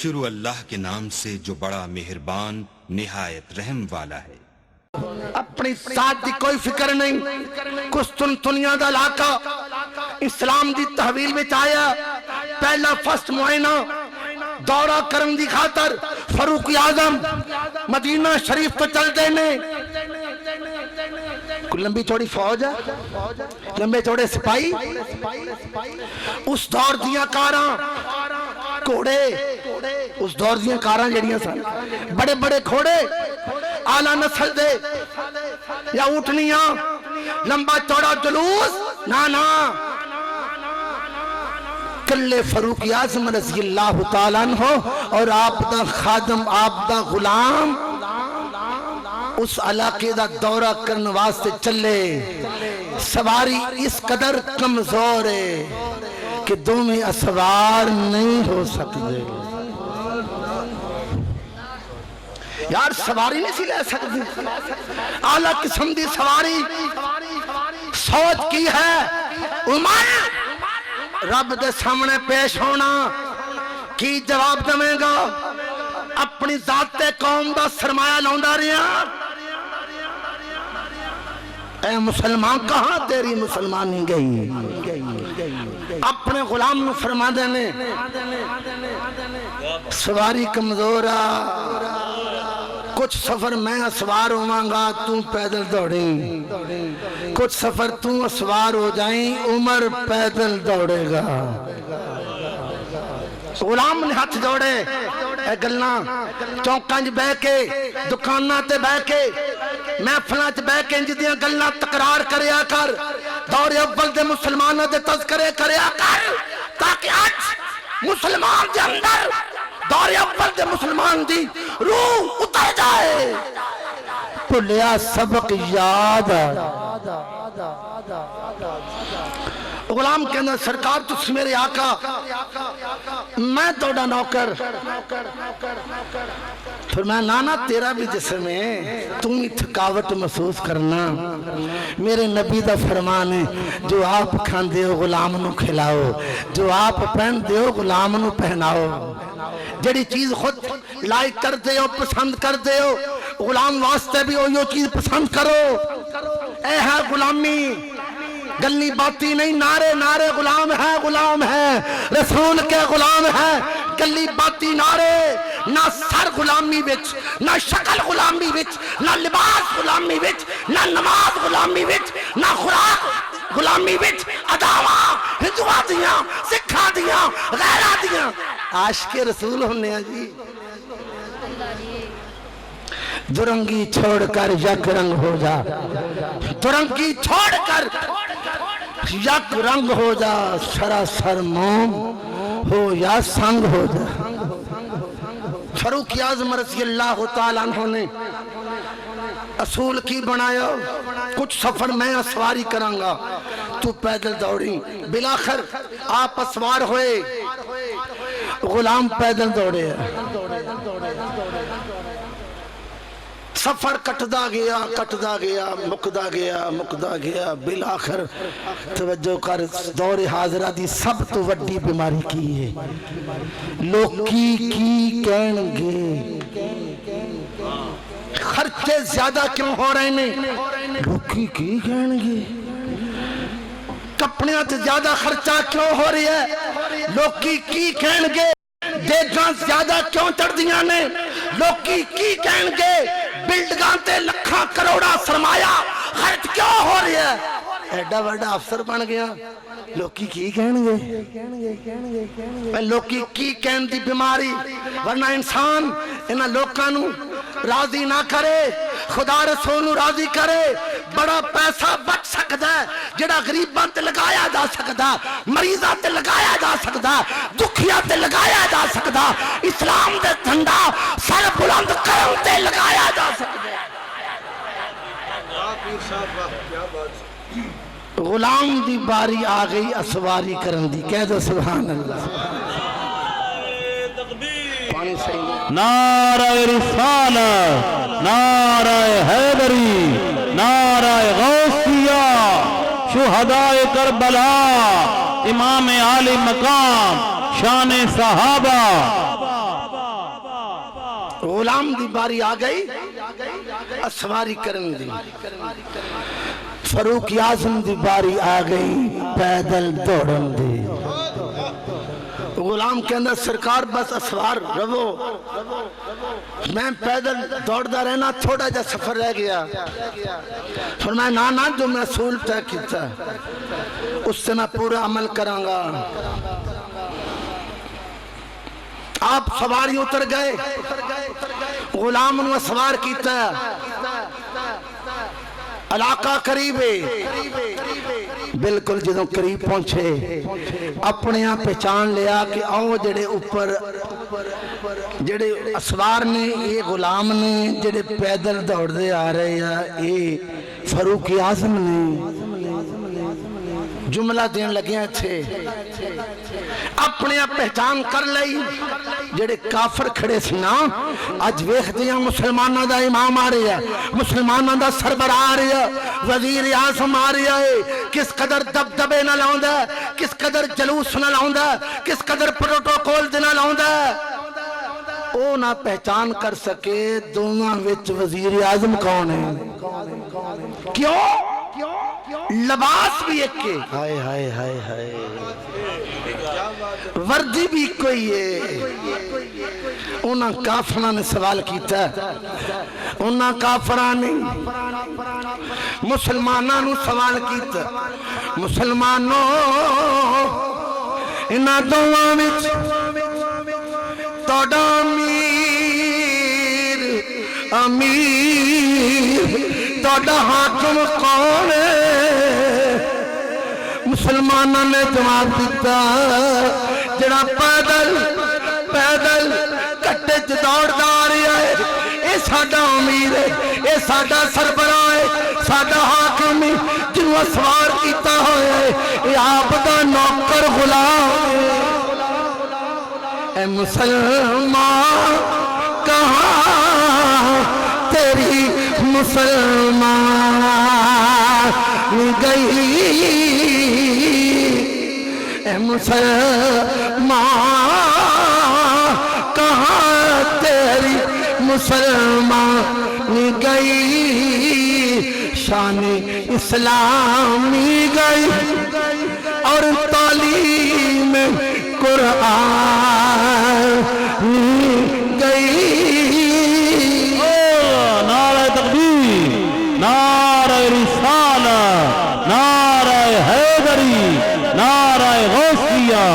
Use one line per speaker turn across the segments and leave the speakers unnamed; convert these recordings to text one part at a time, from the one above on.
شروع اللہ کے نام سے جو بڑا مہربان نہایت رحم والا ہے۔
اپنی ساتھ دی کوئی فکر نہیں، قسطنطنیہ دا علاقہ اسلام دی تحویل میں آیا، پہلا فرسٹ معائنہ دورہ کرن دی خاطر فاروق اعظم مدینہ شریف تو چل دے نے، کوئی لمبی چوڑی فوج ہے، لمبے چوڑے سپاہی، اس دور دیاں کاراں گھوڑے، اس دور دیاں کاراں جڑیاں سن بڑے بڑے گھوڑے اعلیٰ نسل دے یا اونٹنیاں، لمبا چوڑا جلوس، نا کلے فاروق اعظم رضی اللہ تعالیٰ عنہ اور آپ دا خادم، آپ دا غلام اس علاقے دا دورہ کرنے واسطے چلے۔ سواری اس قدر کمزور ہے کہ دو میں اسوار نہیں ہو سکتے، یار سواری نہیں سی لے سکتے، اعلیٰ قسم دی سواری سوچ کی ہے۔ عمر رب دے سامنے پیش ہونا کی جواب دے گا؟ اپنی ذات قوم دا سرمایہ لوندا رہیا، اے مسلمان کہاں تیری مسلمانی گئی؟ اپنے غلام نو فرما دینے سواری کمزورا، کچھ سفر میں اسوار ہوں گا تو پیدل دوڑیں، کچھ سفر تو اسوار ہو جائیں عمر پیدل دوڑے گا۔ غلام نے ہاتھ جوڑے، اے گلنا چوکاں جی بہ کے، دکاناں تے بہ کے، محفلاں تے بہ کے جدیاں گلنا تقرار کریا کر، دور اول دے مسلمانوں دے تذکرے کریا کر، تاکہ آج مسلمان دے اندر دور اول دے مسلمان دی روح اتر جائے، بھلیا سبق یاد۔ غلام کہنا سرکار تس میرے آقا، میں توڑا نوکر، پھر میں نانا تیرا بھی جسم ہے، تم ہی تھکاوٹ محسوس کرنا، میرے نبی دا فرمان ہے جو آپ کھان دے ہو غلام نو کھلاؤ، جو آپ پہن دے ہو غلام نو پہناؤ، جڑی چیز خود لائک کر دے ہو پسند کر دے ہو غلام واسطے بھی ہو یہ چیز پسند کرو۔ اے ہے غلامی، گلی باتی نہیں، نعرے نعرے غلام ہے رسول کے غلام ہے، گلی باتی نعرے، نہ سر غلامی وچ، نہ شکل غلامی وچ، نہ لباس غلامی وچ، نہ نماز غلامی وچ، نہ خوراک غلامی وچ، اداواں ہندوآں دیاں، سکھاں دیاں، غیرہ دیاں، عاشق رسول ہونے ہیں جی۔ درنگی چھوڑ کر یک رنگ ہو جا، درنگی چھوڑ کر یک رنگ ہو جا، سراسر موم ہو یا سنگ ہو جا۔ فاروق اعظم رضی اللہ تعالیٰ عنہ نے اصول کی بنایا، کچھ سفر میں اسواری کروں گا تو پیدل دوڑی، بلاخر آپ اسوار ہوئے، غلام پیدل دوڑے، سفر کٹدا گیا مکدا گیا، بلاخر توجہ کر، دور حاضرہ دی سب تو وڈی بیماری کی ہے، لوکی کی کہن گے، خرچے زیادہ کیوں ہو رہے ہیں، لوکی کی کہن گے، کپڑیاں تے زیادہ خرچہ کیوں ہو رہی ہے، لوکی کی کہن گے، دیگاں زیادہ کیوں چڑھ دیاں نے، لوکی کی کہن گے، بلڈگاں تے لکھاں کروڑا سرمایہ خرچ کیوں ہو رہی ہے، ایڈا وڈا افسر بن گیا، لوکی کی کہن گے، لوکی کی کہن دی بیماری، ورنہ انسان انہاں لوکاں نو راضی نہ کرے، خدا رسول نو راضی کرے، بڑا پیسہ بچ سکتا ہے جڑا غریباں تے لگایا جا سکتا، مریضاں تے لگایا جا سکتا، دکھیاں تے لگایا جا سکتا، اسلام دے جھنڈا سر بلند کرن تے لگایا جا سکتا۔ غلام دی باری آ گئی اسواری کرن دی، کہہ دو سبحان اللہ۔
نعرہ رسالت، نعرہ حیدری، نعرہ غوثیہ، شہدائے کربلا، امام عالی مقام، شان صحابہ،
غلام دی باری آ گئی اسواری کرن دی فاروق اعظم دی باری آ گئی پیدل دوڑن دی غلام کے اندر سرکار بس اسوار رہو میں پیدل دوڑتا رہنا تھوڑا جا سفر رہ گیا فرمایا نانا جو میں اصول طے کیتا اس سے میں پورا عمل کروں گا آپ سواری اتر گئے غلام نے سوار کیتا علاقہ قریب ہے بالکل جدوں قریب پہنچے اپنے آپ پہچان لیا کہ آؤ جڑے اوپر جڑے اسوار نے یہ غلام نے جڑے پیدل دوڑ دے آ رہے ہیں یہ فاروق اعظم نے جملہ دین لگے تھے اپنے آپ پہچان کر لئی جڑے کافر کھڑے سی نا آج ویکھ دیاں مسلمانہ دا امام آ رہی ہے مسلمانہ دا سربراہ آ رہی ہے وزیر اعظم آ رہی ہے کس قدر دبدبے نہ لاؤں ہے کس قدر جلوس نہ لاؤں ہے کس قدر پروٹوکول دینا لاؤں ہے او نہ پہچان کر سکے دونوں وچ وزیر اعظم کون ہے کیوں لباس بھی ایک کے ہائے ہائے ہائے ہائے وردی بھی کوئی ہے انہاں کافران نے سوال کیتا انہاں کافران نے مسلمانوں نے سوال کیتا مسلمانوں انہاں دوواں وچ توڑا امیر توڑا حاکم کون ہے مسلمانوں نے جواب دیتا جڑا پیدل کٹے دوڑ دا رہا ہے اے ساڈا امیر ہے اے ساڈا سربراہ ہے ساڈا حاکم ہے جنوں سوار کیتا ہویا ہے اے آپ دا نوکر غلام ہے اے مسلمان کہاں تیری مسلمان گئی اے مسلمان کہاں تیری مسلمان گئی شان اسلامی گئی اور تعلیم قرآن گئی
نعرہ تکبیر نعرہ رسالہ نعرہ حیدری نعرہ غوثیہ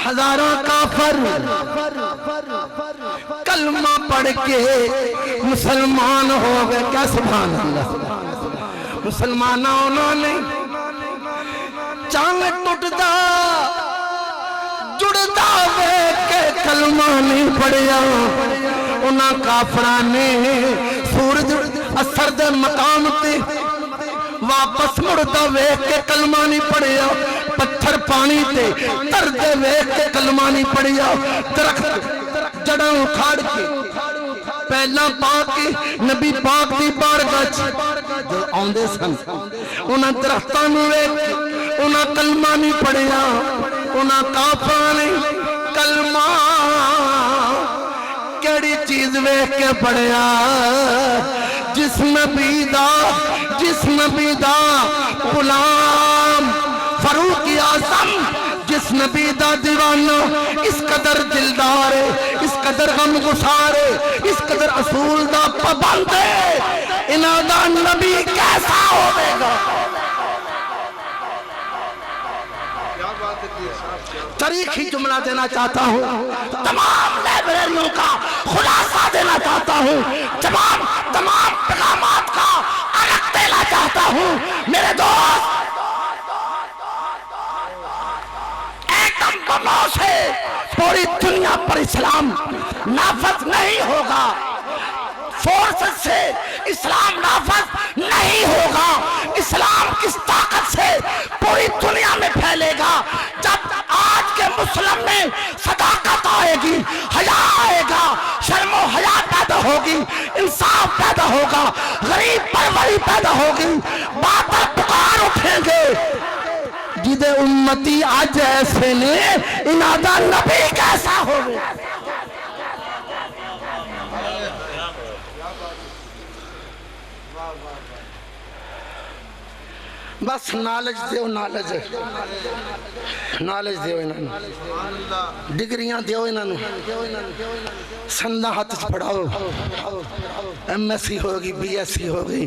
ہزاروں کافر کلمہ پڑھ کے مسلمان ہو گئے کیا سبحان اللہ مسلمانوں انہوں نے چاند ٹوٹدا جڑدا وے کے کلمہ نہیں پڑھیا انہاں کافران نے سورج اثر دے مقام تے واپس مڑدا وے کے کلمہ نہیں پڑھیا پتھر پانی تے تر دے وے کے کلمہ نہیں پڑھیا درخت جڑاں اکھاڑ کے پہلا پاک نبی پاک دی بارگاہ جو آندے سن انہاں درختاں نوں ویکھ انہاں کلمہ نہیں پڑھیا انہاں کافراں نے کلمہ کیڑی چیز ویکھ کے پڑھیا جس نبی دا غلام فاروق اعظم جس نبی دا دیوانہ اس قدر دلدار ہے اس قدر غم گسار ہے اس قدر اصول دا پابند ہے انہاں دا نبی کیسا ہوئے گا تاریخی جملہ دینا چاہتا ہوں تمام لائبریریوں کا خلاصہ دینا چاہتا ہوں تمام پیغامات کا عرق دینا چاہتا ہوں میرے دوست ایٹم بموں سے پوری دنیا پر اسلام نافذ نہیں ہوگا فورس سے اسلام نافذ نہیں ہوگا اسلام کس طاقت سے پوری دنیا میں پھیلے گا جب آج کے مسلم میں صداقت آئے گی حیا آئے گا شرم و حیا پیدا ہوگی انصاف پیدا ہوگا غریب پروری پیدا ہوگی باطل پکار اٹھیں گے جدے امتی آج ایسے نے انادہ نبی کیسا ہوئے. بس نالج دیو نالج دیو انہوں ڈگریاں دیو انہوں سندہ ہاتھ پڑھاؤ ایم ایس سی ہوگی بی ایس سی ہوگی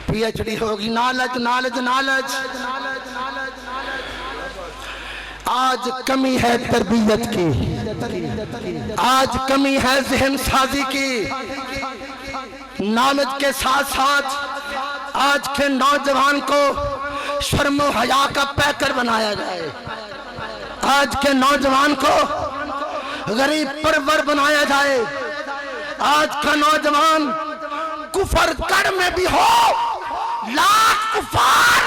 پی ایچ ڈی ہوگی. Knowledge knowledge knowledge. آج کمی ہے تربیت کی, آج کمی ہے ذہن سازی کی. نالج کے ساتھ ساتھ آج کے نوجوان کو شرم و حیا کا پیکر بنایا جائے, آج کے نوجوان کو غریب پرور بنایا جائے. آج کا نوجوان کفر کڑ میں بھی ہو, لاکھ کفار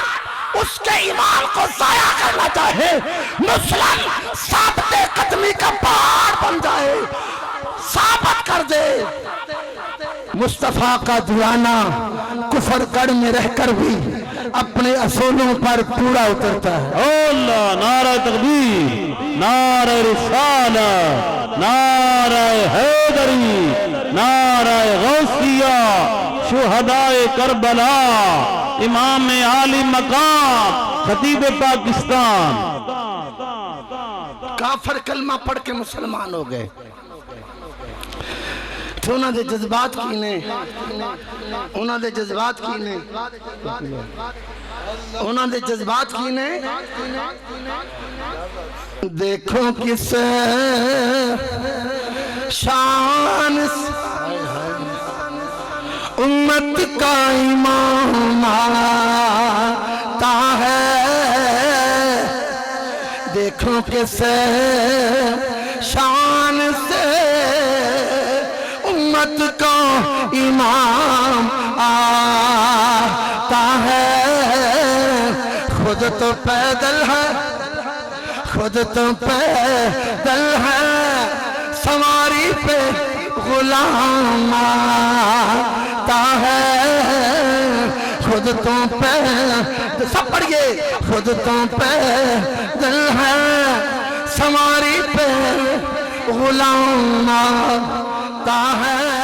اس کے ایمان کو ضائع کرنا چاہے, مسلم ثابت قدمی کا پہاڑ بن جائے, ثابت کر دے. مصطفیٰ کا دیوانہ کفر کڑ میں رہ کر بھی اپنے اصولوں پر پورا اترتا ہے.
اللہ نعرہ تکبیر, نعرہ رسالہ, نعرہ حیدری, نعرہ غوثیہ, شہدائے کربلا, امام عالی مقام, خطیب پاکستان.
کافر کلمہ پڑھ کے مسلمان ہو گئے تو انہوں نے جذبات کی نے, انہوں نے جذبات کی نے, انہوں نے جذبات کی نے. دیکھو کس شان امت کا امام آتا ہے, دیکھو کس شان سے امت کا امام آتا ہے. خود تو پیدل ہے, خود تو پیدل ہے, سواری پہ غلام آتا ہے. خود تو پیدل, سب پڑھئے, خود تو پیدل ہے, سواری پہ غلام آتا ہے.